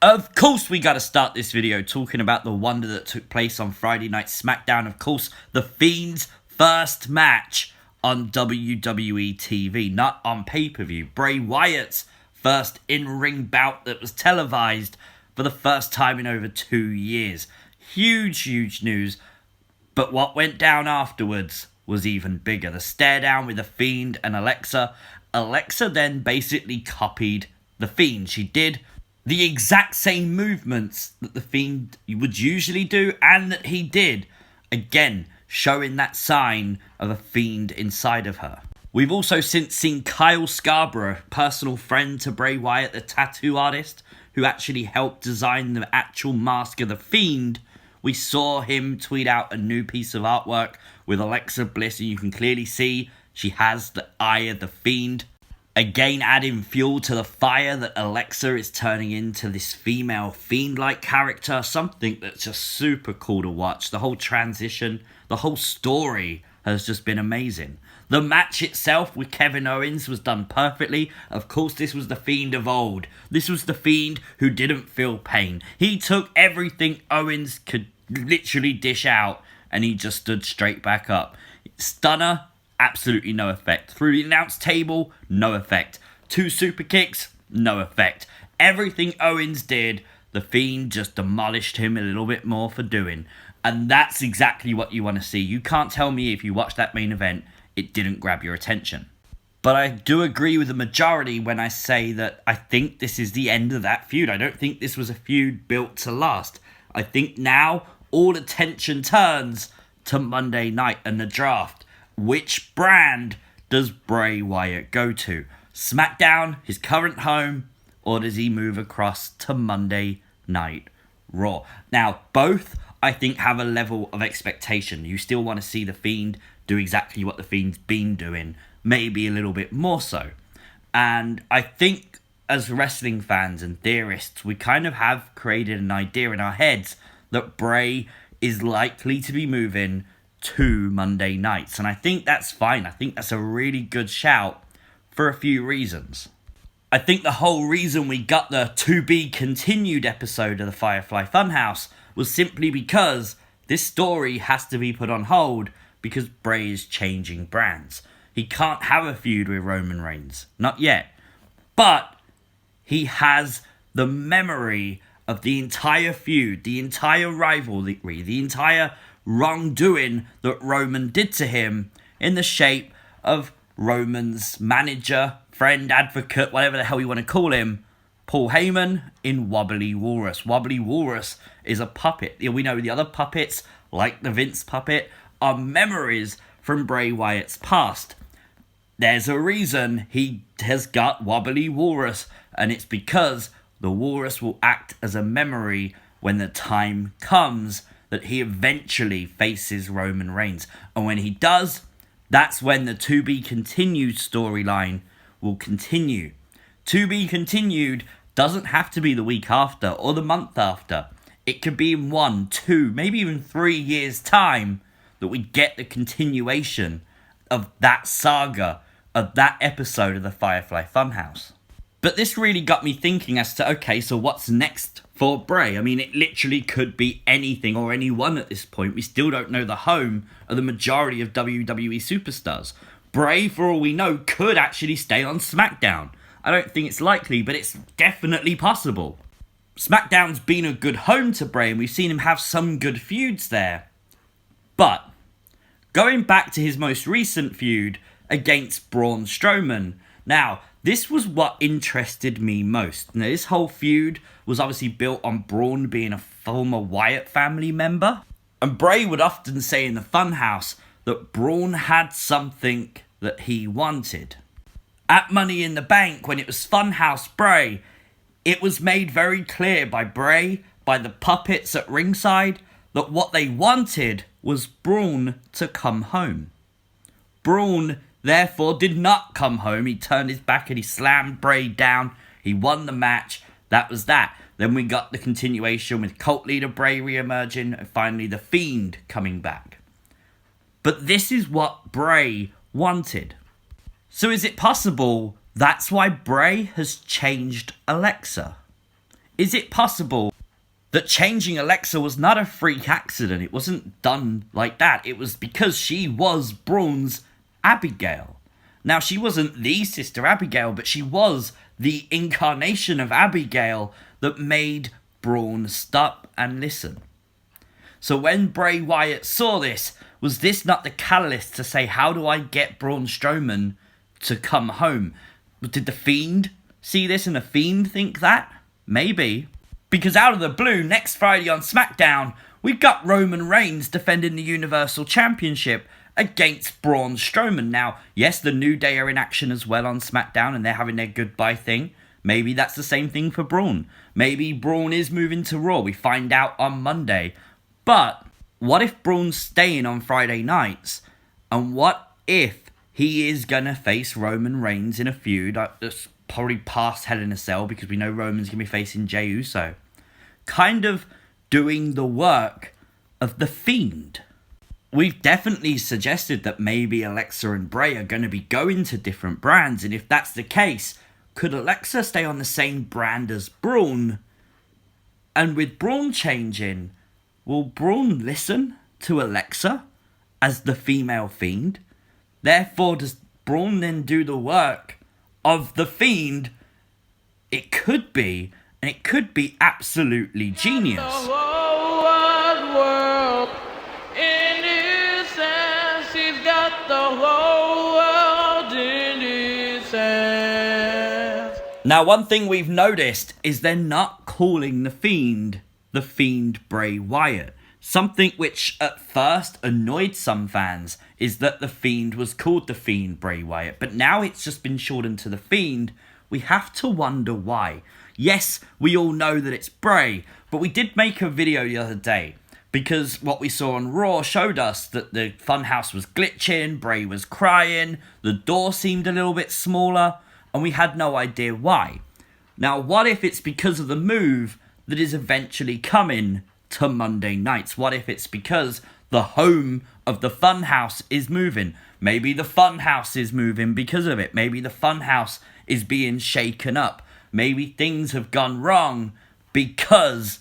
Of course, we gotta start this video talking about the wonder that took place on Friday Night Smackdown. Of course, the Fiend's first match on WWE TV, not on pay-per-view. Bray Wyatt's first in-ring bout that was televised for the first time in over 2 years. Huge news, but what went down afterwards was even bigger. The stare down with the Fiend and Alexa. Alexa then basically copied the Fiend. She did the exact same movements that the Fiend would usually do and that he did. Again, showing that sign of a Fiend inside of her. We've also since seen Kyle Scarborough, personal friend to Bray Wyatt, the tattoo artist, who actually helped design the actual mask of the Fiend. We saw him tweet out a new piece of artwork with Alexa Bliss, and you can clearly see she has the eye of the Fiend. Again, adding fuel to the fire that Alexa is turning into this female Fiend-like character. Something that's just super cool to watch. The whole transition, the whole story has just been amazing. The match itself with Kevin Owens was done perfectly. Of course, this was the Fiend of old. This was the Fiend who didn't feel pain. He took everything Owens could literally dish out and he just stood straight back up. Stunner, absolutely no effect. Through the announce table, no effect. 2 super kicks, no effect. Everything Owens did, the Fiend just demolished him a little bit more for doing. And that's exactly what you want to see. You can't tell me if you watch that main event, it didn't grab your attention. But I do agree with the majority when I say that I think this is the end of that feud. I don't think this was a feud built to last. I think now all attention turns to Monday night and the draft. Which brand does Bray Wyatt go to? Smackdown, his current home, or does he move across to Monday Night Raw? Now, both, I think, have a level of expectation. You still want to see the Fiend do exactly what the Fiend's been doing, maybe a little bit more so. And I think, as wrestling fans and theorists, we kind of have created an idea in our heads that Bray is likely to be moving to Monday nights, and I think that's fine. I think that's a really good shout for a few reasons. I think the whole reason we got the to be continued episode of the Firefly Funhouse was simply because this story has to be put on hold because Bray is changing brands. He can't have a feud with Roman Reigns, not yet, but he has the memory of the entire feud, the entire rivalry, the entire wrongdoing that Roman did to him in the shape of Roman's manager, friend, advocate, whatever the hell you want to call him, Paul Heyman in Wobbly Walrus. Wobbly Walrus is a puppet. We know the other puppets, like the Vince puppet, are memories from Bray Wyatt's past. There's a reason he has got Wobbly Walrus, and it's because the walrus will act as a memory when the time comes that he eventually faces Roman Reigns. And when he does, that's when the to be continued storyline will continue. To be continued doesn't have to be the week after or the month after. It could be in 1, 2, maybe even 3 years' time that we get the continuation of that saga, of that episode of the Firefly Funhouse. But this really got me thinking as to, okay, so what's next for Bray? I mean, it literally could be anything or anyone at this point. We still don't know the home of the majority of WWE superstars. Bray, for all we know, could actually stay on Smackdown. I don't think it's likely, but it's definitely possible. Smackdown's been a good home to Bray, and we've seen him have some good feuds there. But going back to his most recent feud against Braun Strowman, now, this was what interested me most. Now, this whole feud was obviously built on Braun being a former Wyatt family member. And Bray would often say in the Funhouse that Braun had something that he wanted. At Money in the Bank, when it was Funhouse Bray, it was made very clear by Bray, by the puppets at ringside, that what they wanted was Braun to come home. Braun therefore did not come home. He turned his back and he slammed Bray down. He won the match. That was that. Then we got the continuation with cult leader Bray re-emerging and finally the Fiend coming back. But this is what Bray wanted. So is it possible that's why Bray has changed Alexa? Is it possible that changing Alexa was not a freak accident? It wasn't done like that. It was because she was Braun's Abigail. Now, she wasn't the sister Abigail, but she was the incarnation of Abigail that made Braun stop and listen. So when Bray Wyatt saw this, was this not the catalyst to say, how do I get Braun Strowman to come home? Did the Fiend see this and the Fiend think that? Maybe. Because out of the blue, next Friday on Smackdown, we've got Roman Reigns defending the Universal Championship against Braun Strowman. Now, yes, the New Day are in action as well on Smackdown and they're having their goodbye thing. Maybe that's the same thing for Braun. Maybe Braun is moving to Raw. We find out on Monday. But what if Braun's staying on Friday nights? And what if he is going to face Roman Reigns in a feud that's probably past Hell in a Cell, because we know Roman's going to be facing Jey Uso? Kind of doing the work of the Fiend. We've definitely suggested that maybe Alexa and Bray are going to be going to different brands. And if that's the case, could Alexa stay on the same brand as Braun? And with Braun changing, will Braun listen to Alexa as the female Fiend? Therefore, does Braun then do the work of the Fiend? It could be, and it could be absolutely genius. The whole wide world in his hands. He's got the whole world in his hands. Now, one thing we've noticed is they're not calling the Fiend Bray Wyatt. Something which at first annoyed some fans is that the Fiend was called the Fiend Bray Wyatt, but now it's just been shortened to the Fiend. We have to wonder why. Yes, we all know that it's Bray, but we did make a video the other day because what we saw on Raw showed us that the Funhouse was glitching, Bray was crying, the door seemed a little bit smaller, and we had no idea why. Now, what if it's because of the move that is eventually coming to Monday nights? What if it's because the home of the Funhouse is moving? Maybe the Funhouse is moving because of it. Maybe the Funhouse is being shaken up. Maybe things have gone wrong because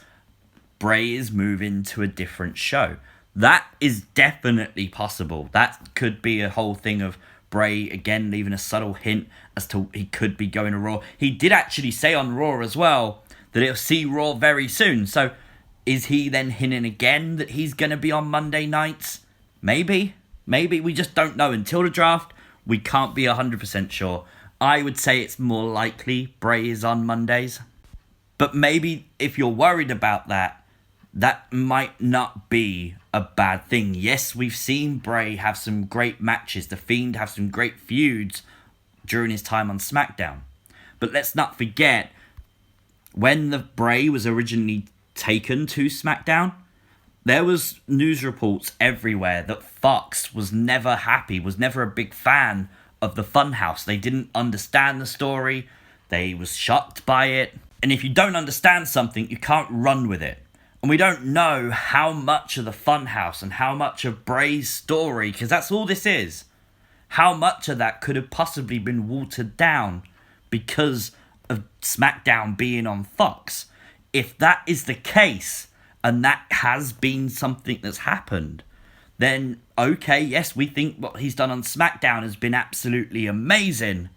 Bray is moving to a different show. That is definitely possible. That could be a whole thing of Bray, again, leaving a subtle hint as to he could be going to Raw. He did actually say on Raw as well that he'll see Raw very soon. So is he then hinting again that he's going to be on Monday nights? Maybe. Maybe. We just don't know. Until the draft, we can't be 100% sure. I would say it's more likely Bray is on Mondays. But maybe if you're worried about that, that might not be a bad thing. Yes, we've seen Bray have some great matches. The Fiend have some great feuds during his time on Smackdown. But let's not forget, when the Bray was originally taken to Smackdown, there was news reports everywhere that Fox was never happy, was never a big fan of the Funhouse. They didn't understand the story. They was shocked by it. And if you don't understand something, you can't run with it. And we don't know how much of the Funhouse and how much of Bray's story, because that's all this is, how much of that could have possibly been watered down because of Smackdown being on Fox. If that is the case, and that has been something that's happened, then okay, yes, we think what he's done on Smackdown has been absolutely amazing,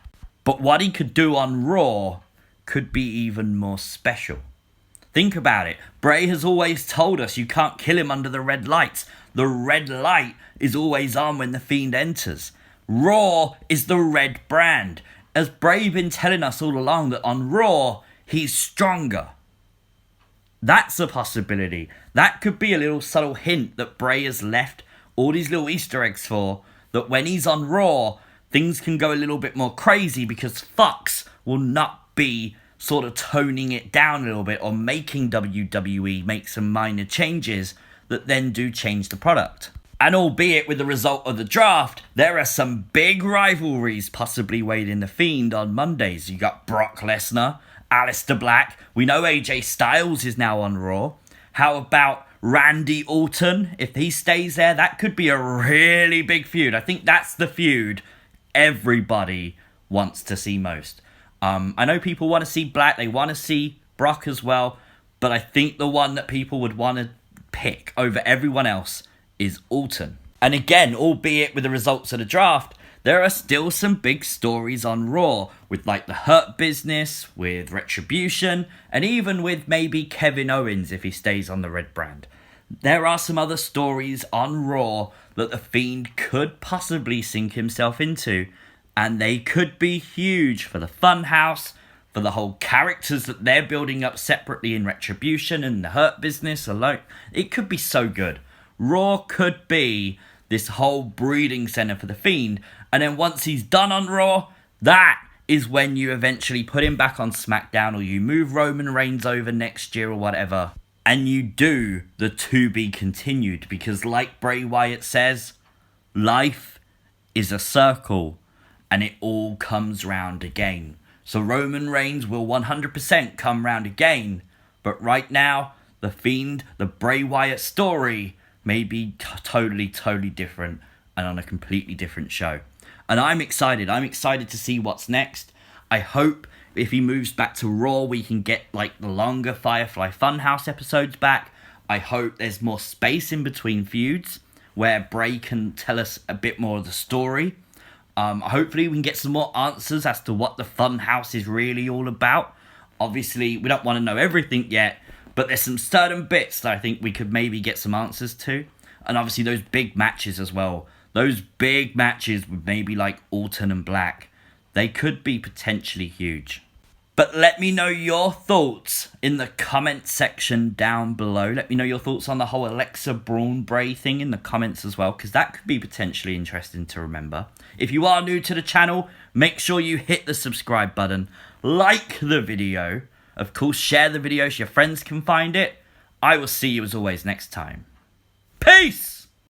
but what he could do on Raw could be even more special. Think about it. Bray has always told us you can't kill him under the red lights. The red light is always on when the Fiend enters. Raw is the red brand. Has Bray been telling us all along that on Raw, he's stronger? That's a possibility. That could be a little subtle hint that Bray has left all these little Easter eggs for, that when he's on Raw, things can go a little bit more crazy because Fox will not be sort of toning it down a little bit or making WWE make some minor changes that then do change the product. And albeit with the result of the draft, there are some big rivalries possibly waiting the Fiend on Mondays. You got Brock Lesnar, Aleister Black. We know AJ Styles is now on Raw. How about Randy Orton? If he stays there, that could be a really big feud. I think that's the feud everybody wants to see most. I know people want to see Black. They want to see Brock as well. But I think the one that people would want to pick over everyone else is Orton. And again, albeit with the results of the draft, there are still some big stories on Raw with like the Hurt Business, with Retribution, and even with maybe Kevin Owens if he stays on the red brand. There are some other stories on Raw that the Fiend could possibly sink himself into, and they could be huge for the Funhouse, for the whole characters that they're building up separately in Retribution and the Hurt Business alone. It could be so good. Raw could be this whole breeding center for the Fiend, and then once he's done on Raw, that is when you eventually put him back on SmackDown, or you move Roman Reigns over next year or whatever, and you do the to be continued, because like Bray Wyatt says, life is a circle and it all comes round again. So Roman Reigns will 100% come round again, but right now, the Fiend, the Bray Wyatt story may be totally different and on a completely different show. And I'm excited to see what's next. I hope if he moves back to Raw, we can get like the longer Firefly Funhouse episodes back. I hope there's more space in between feuds where Bray can tell us a bit more of the story. Hopefully we can get some more answers as to what the Funhouse is really all about. Obviously, we don't want to know everything yet, but there's some certain bits that I think we could maybe get some answers to. And obviously those big matches as well. Those big matches with maybe like Orton and Black. They could be potentially huge. But let me know your thoughts in the comment section down below. Let me know your thoughts on the whole Alexa Braun Bray thing in the comments as well, because that could be potentially interesting to remember. If you are new to the channel, make sure you hit the subscribe button, like the video, of course share the video so your friends can find it. I will see you as always next time. Peace!